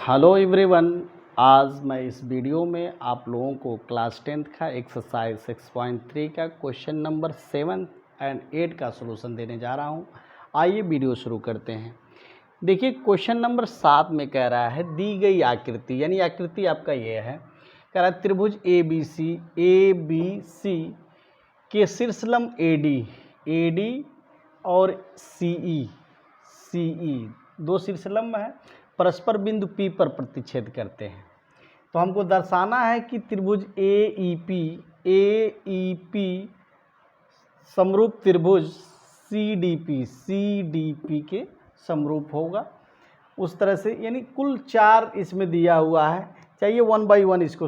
Hello everyone. आज मैं इस वीडियो में आप लोगों को क्लास 10th का एक्सरसाइज 6.3 का क्वेश्चन नंबर 7 एंड 8 का सलूशन देने जा रहा हूं। आइए वीडियो शुरू करते हैं। देखिए क्वेश्चन नंबर 7 में कह रहा है दी गई आकृति, यानी आकृति आपका ये है, कह रहा है त्रिभुज ए बी सी के शीर्षलंब AD और CE दो शीर्षलंब है, परस्पर बिंदु P पर प्रतिच्छेद करते हैं। तो हमको दर्शाना है कि त्रिभुज AEP समरूप त्रिभुज CDP के समरूप होगा। उस तरह से यानी कुल 4 इसमें दिया हुआ है। चाहिए 1 बाई 1 इसको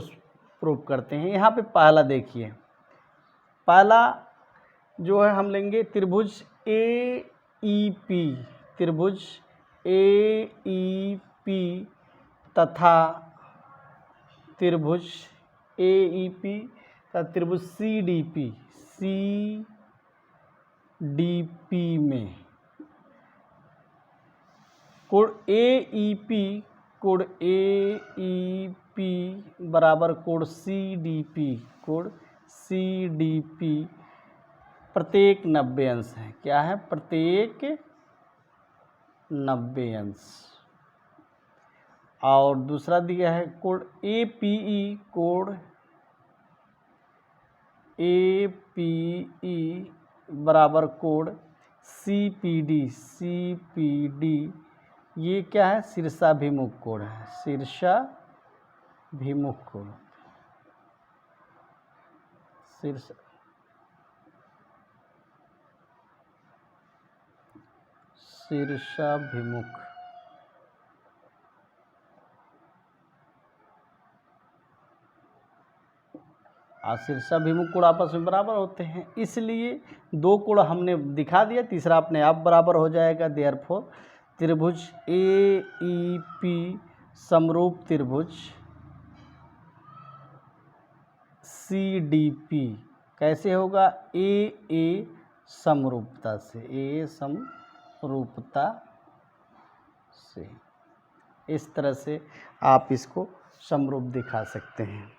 प्रूव करते हैं। यहाँ पे पहला देखिए, पहला जो है हम लेंगे त्रिभुज AEP तथा त्रिभुज CDP में कोण AEP बराबर कोण CDP प्रत्येक 90 अंश है। क्या है? प्रत्येक 90 अंश। और दूसरा दिया है कोण APE बराबर कोण CPD। ये क्या है? शीर्षाभिमुख कोण है, शीर्षाभिमुख कोण, शीर्षाभिमुख। शीर्षाभिमुख कोण आपस में बराबर होते हैं, इसलिए दो कोण हमने दिखा दिया, तीसरा अपने आप बराबर हो जाएगा। देयरफॉर त्रिभुज AEP समरूप त्रिभुज CDP कैसे होगा? AA समरूपता से। इस तरह से आप इसको समरूप दिखा सकते हैं।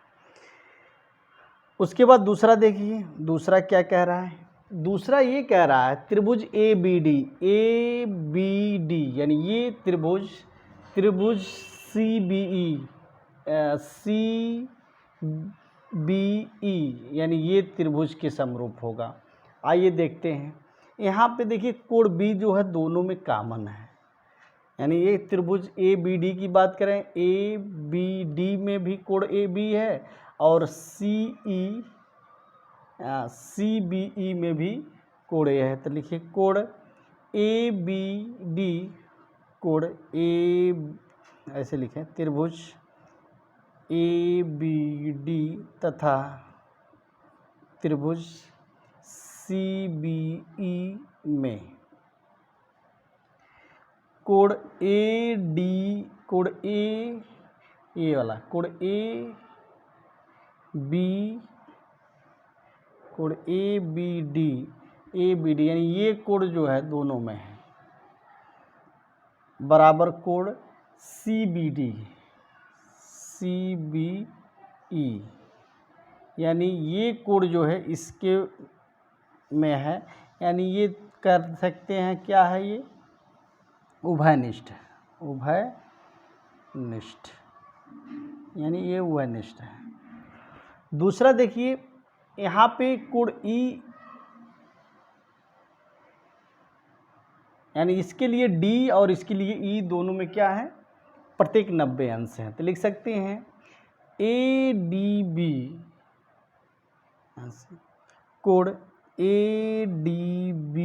उसके बाद दूसरा देखिए, दूसरा क्या कह रहा है? दूसरा ये कह रहा है त्रिभुज ABD यानी ये त्रिभुज CBE यानी ये त्रिभुज के समरूप होगा। आइए देखते हैं। यहाँ पे देखिए कोण B जो है दोनों में कॉमन है, यानी ये त्रिभुज ABD की बात करें, ABD में भी कोण AB है और CBE में भी कोण A है। तो लिखिए कोण ABD कोण ऐसे लिखें, त्रिभुज ABD तथा त्रिभुज CBE में कोण ABD यानी ये कोण जो है दोनों में है, बराबर कोण CBE यानी ये कोण जो है इसके में है, यानी ये कर सकते हैं क्या है? ये उभयनिष्ठ है, यानी ये उभयनिष्ठ है। दूसरा देखिए यहाँ पे कोण E यानी इसके लिए D और इसके लिए E दोनों में क्या है? प्रत्येक 90 अंश है। तो लिख सकते हैं ADB कोण ADB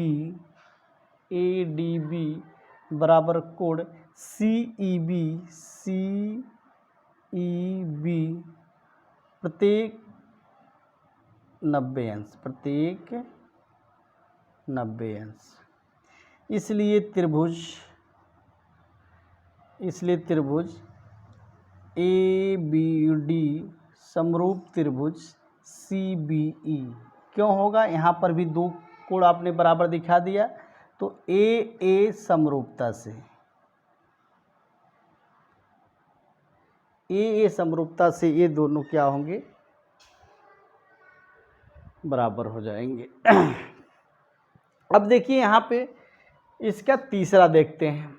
बराबर कोण CEB प्रत्येक 90 अंश। इसलिए त्रिभुज ABD समरूप त्रिभुज CBE क्यों होगा? यहाँ पर भी दो कोण आपने बराबर दिखा दिया, तो AA समरूपता से ए समरूपता से ये दोनों क्या होंगे, बराबर हो जाएंगे। अब देखिए यहाँ पे इसका तीसरा देखते हैं,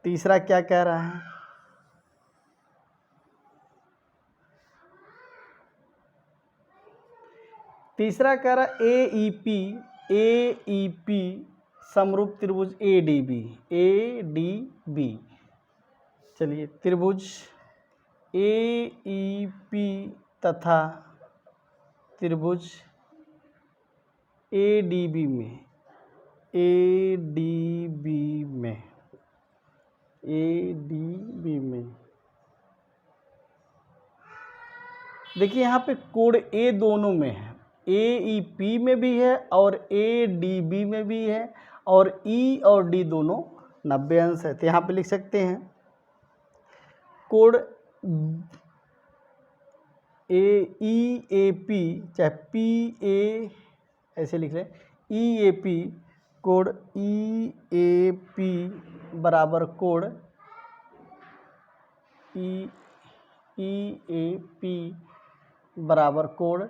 तीसरा क्या कह रहा है। तीसरा कह रहा है ए ई पी समरूप त्रिभुज ए डी बी। चलिए त्रिभुज ए ई पी तथा त्रिभुज ए डी बी में देखिए यहाँ पे कोण ए दोनों में है, ए ई पी में भी है और ए डी बी में भी है, और ई और डी दोनों 90 अंश है। तो यहाँ पे लिख सकते हैं कोण ए पी, चाहे पी ए ऐसे लिख रहे हैं, ई ए पी, कोण ई ए पी बराबर कोण ई ए पी बराबर कोण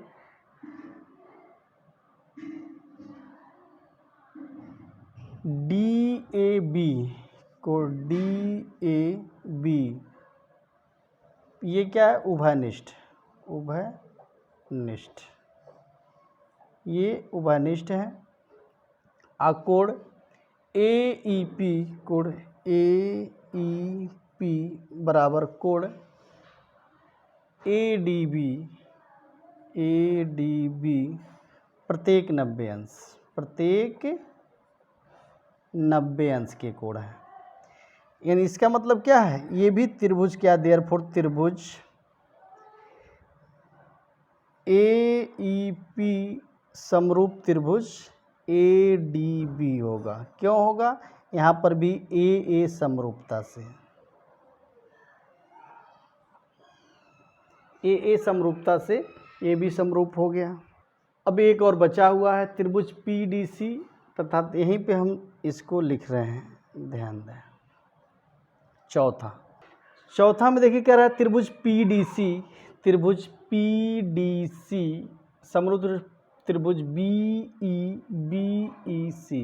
डी ए बी, कोण डी ए बी। ये क्या है, उभयनिष्ठ, ये उभयनिष्ठ है। कोण ए ई पी, कोण ए ई पी बराबर कोण ए डी बी प्रत्येक 90 अंश के कोण है। यानी इसका मतलब क्या है, ये भी त्रिभुज क्या, देयरफॉर त्रिभुज ए ई पी समरूप त्रिभुज ए डी बी होगा। क्यों होगा, यहाँ पर भी ए समरूपता से, ए समरूपता से ये भी समरूप हो गया। अब एक और बचा हुआ है त्रिभुज पी डी सी, तथा यहीं पे हम इसको लिख रहे हैं, ध्यान दें। चौथा में देखिए क्या रहा है, त्रिभुज पी डी सी समरूप त्रिभुज बी ई सी,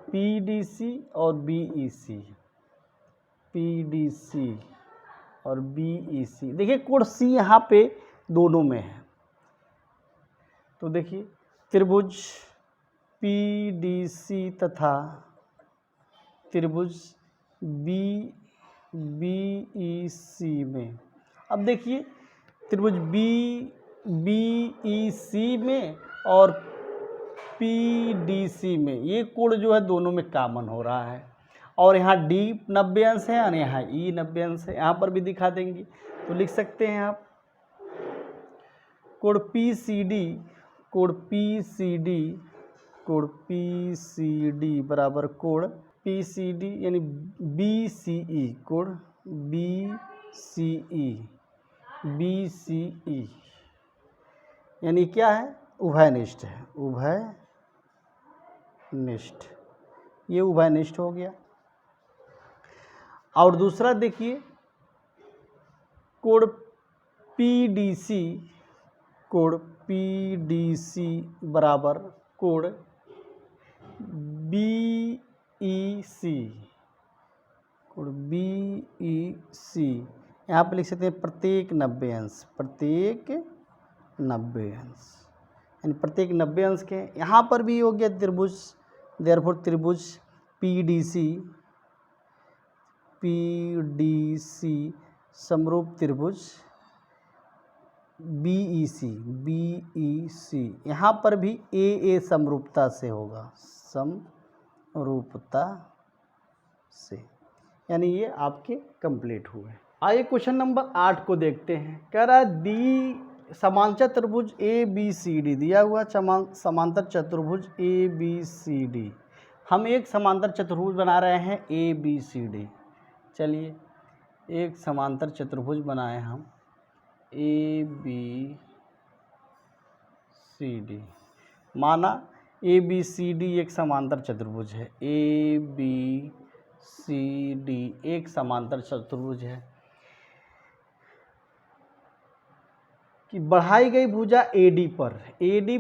पी डी सी और बी ई सी, देखिए कोण सी यहाँ पे दोनों में है। तो देखिए त्रिभुज पी डी सी तथा त्रिभुज बी ई सी में, अब देखिए त्रिभुज बी ई सी में और पी डी सी में ये कोण जो है दोनों में कॉमन हो रहा है, और यहाँ डी 90 अंश है और यहाँ ई 90 अंश है। यहाँ पर भी दिखा देंगे, तो लिख सकते हैं आप कोण पी सी डी बराबर कोण पी सी डी यानी बी सी ई, कोण बी सी ई यानी क्या है, उभयनिष्ठ है, ये उभयनिष्ठ हो गया। और दूसरा देखिए कोण पी डी सी बराबर कोण बी ई सी, यहाँ पे लिख सकते हैं प्रत्येक 90 अंश, यानी प्रत्येक 90 अंश के। यहाँ पर भी हो गया त्रिभुज, देयरफॉर त्रिभुज पी डी सी समरूप त्रिभुज बी ई सी, यहाँ पर भी ए समरूपता से होगा, यानी ये आपके कंप्लीट हुए। आइए क्वेश्चन नंबर 8 को देखते हैं। कह रहा है समांतर चतुर्भुज ए बी सी डी दिया हुआ, समांतर चतुर्भुज ए बी सी डी। हम एक समांतर चतुर्भुज बना रहे हैं ए बी सी डी। चलिए एक समांतर चतुर्भुज बनाए हम ए बी सी डी, माना ए बी सी डी एक समांतर चतुर्भुज है, ए बी सी डी एक समांतर चतुर्भुज है। कि बढ़ाई गई भुजा AD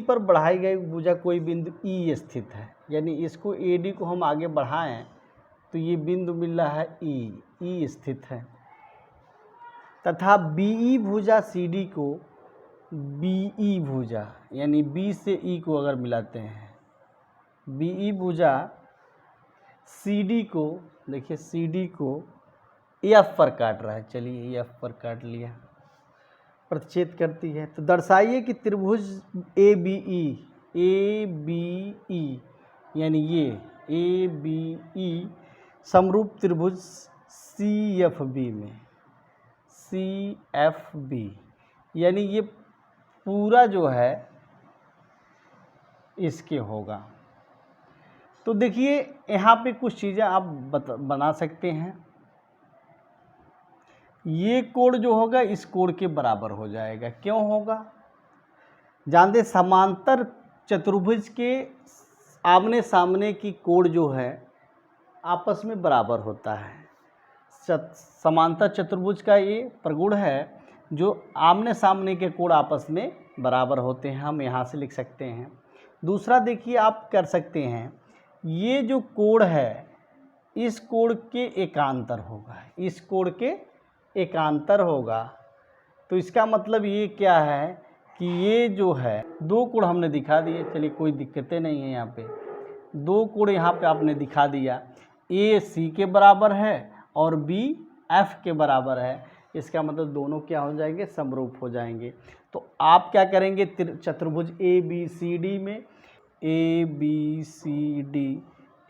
पर बढ़ाई गई भुजा कोई बिंदु E स्थित है, यानी इसको AD को हम आगे बढ़ाएं तो ये बिंदु मिल रहा है E स्थित है, तथा BE भुजा CD को BE भुजा यानी B से E को अगर मिलाते हैं, BE भुजा CD को, देखिए CD को F पर काट रहा है, चलिए F पर काट लिया, प्रतिच्छेद करती है। तो दर्शाइए कि त्रिभुज ABE यानी ये ABE समरूप त्रिभुज CFB यानी ये पूरा जो है इसके होगा। तो देखिए यहाँ पे कुछ चीज़ें आप बना सकते हैं। ये कोण जो होगा इस कोण के बराबर हो जाएगा। क्यों होगा? जानते समांतर चतुर्भुज के आमने सामने की कोण जो है आपस में बराबर होता है। समांतर चतुर्भुज का ये प्रगुण है जो आमने सामने के कोण आपस में बराबर होते हैं, हम यहाँ से लिख सकते हैं। दूसरा देखिए आप कर सकते हैं, ये जो कोण है इस कोण के एकांतर होगा, इस कोण के एकांतर होगा। तो इसका मतलब ये क्या है कि ये जो है दो कोण हमने दिखा दिए, चलिए कोई दिक्कतें नहीं है। यहाँ पे दो कोण यहाँ पे आपने दिखा दिया, A C के बराबर है और B F के बराबर है। इसका मतलब दोनों क्या हो जाएंगे? समरूप हो जाएंगे। तो आप क्या करेंगे? चतुर्भुज ABCD में ABCD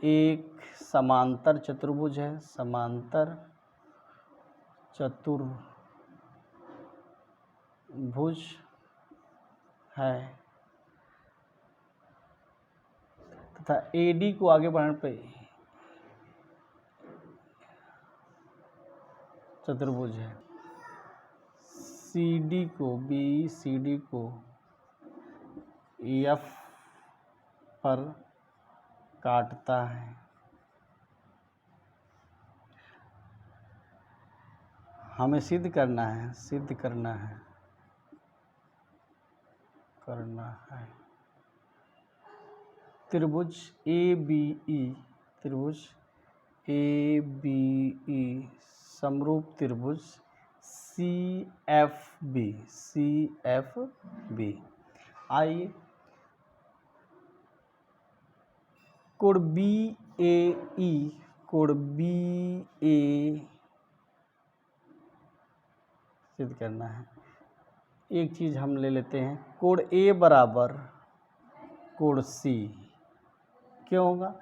एक समांतर चतुर्भुज है, समांतर चतुर्भुज है तथा AD को आगे बढ़ाने पे चतुर्भुज है, BCD को F पर काटता है। हमें सिद्ध करना है त्रिभुज ABE समरूप त्रिभुज CFB। आइए कोण BAE सिद्ध करना है। एक चीज़ हम ले लेते हैं, कोण A बराबर कोण C। क्यों होगा?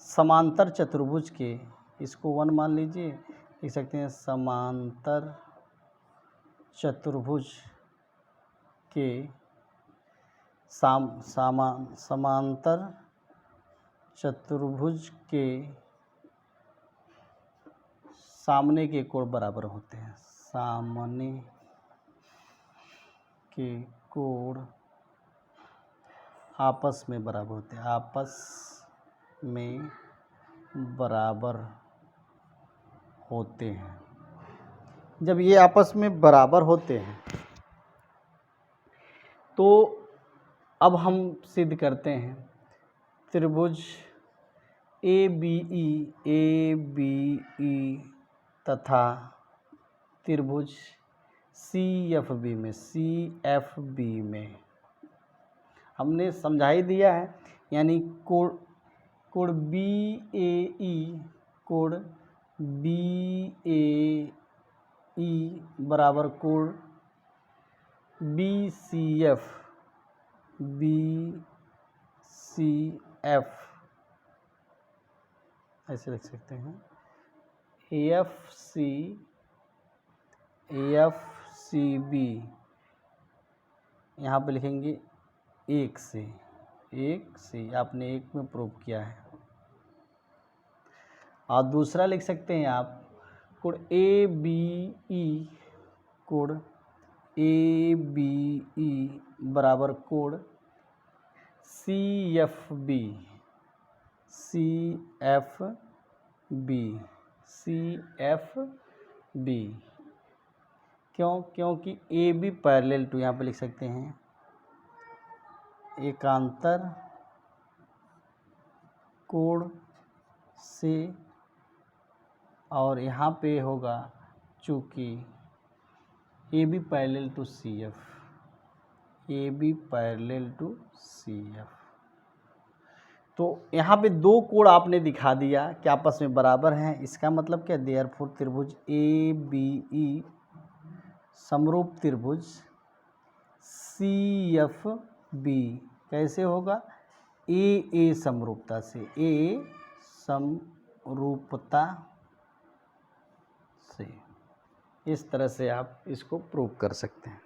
समांतर चतुर्भुज के, इसको 1 मान लीजिए, लिख सकते हैं समांतर चतुर्भुज के समांतर चतुर्भुज के सामने के कोण बराबर होते हैं, सामने के कोण आपस में बराबर होते हैं, आपस में बराबर होते हैं। जब ये आपस में बराबर होते हैं तो अब हम सिद्ध करते हैं त्रिभुज ABE तथा त्रिभुज CFB में हमने समझा ही दिया है, यानी कोण BAE बराबर कोण BCF ऐसे लिख सकते हैं। AFCB यहाँ पे लिखेंगे 1 से, आपने 1 में प्रूव किया है। और दूसरा लिख सकते हैं आप कोण ABE बराबर कोण CFB क्यों? क्योंकि ए बी पैरेलल टू, यहाँ पे लिख सकते हैं एकांतर कोण से, और यहाँ पे होगा चूँकि A B parallel to C F, A B parallel to C F. तो यहाँ पे दो कोण आपने दिखा दिया कि आपस में बराबर हैं, इसका मतलब क्या? देयरफॉर त्रिभुज ए बी ई समरूप त्रिभुज सी एफ बी कैसे होगा? ए समरूपता से, ए समरूपता से। इस तरह से आप इसको प्रूव कर सकते हैं।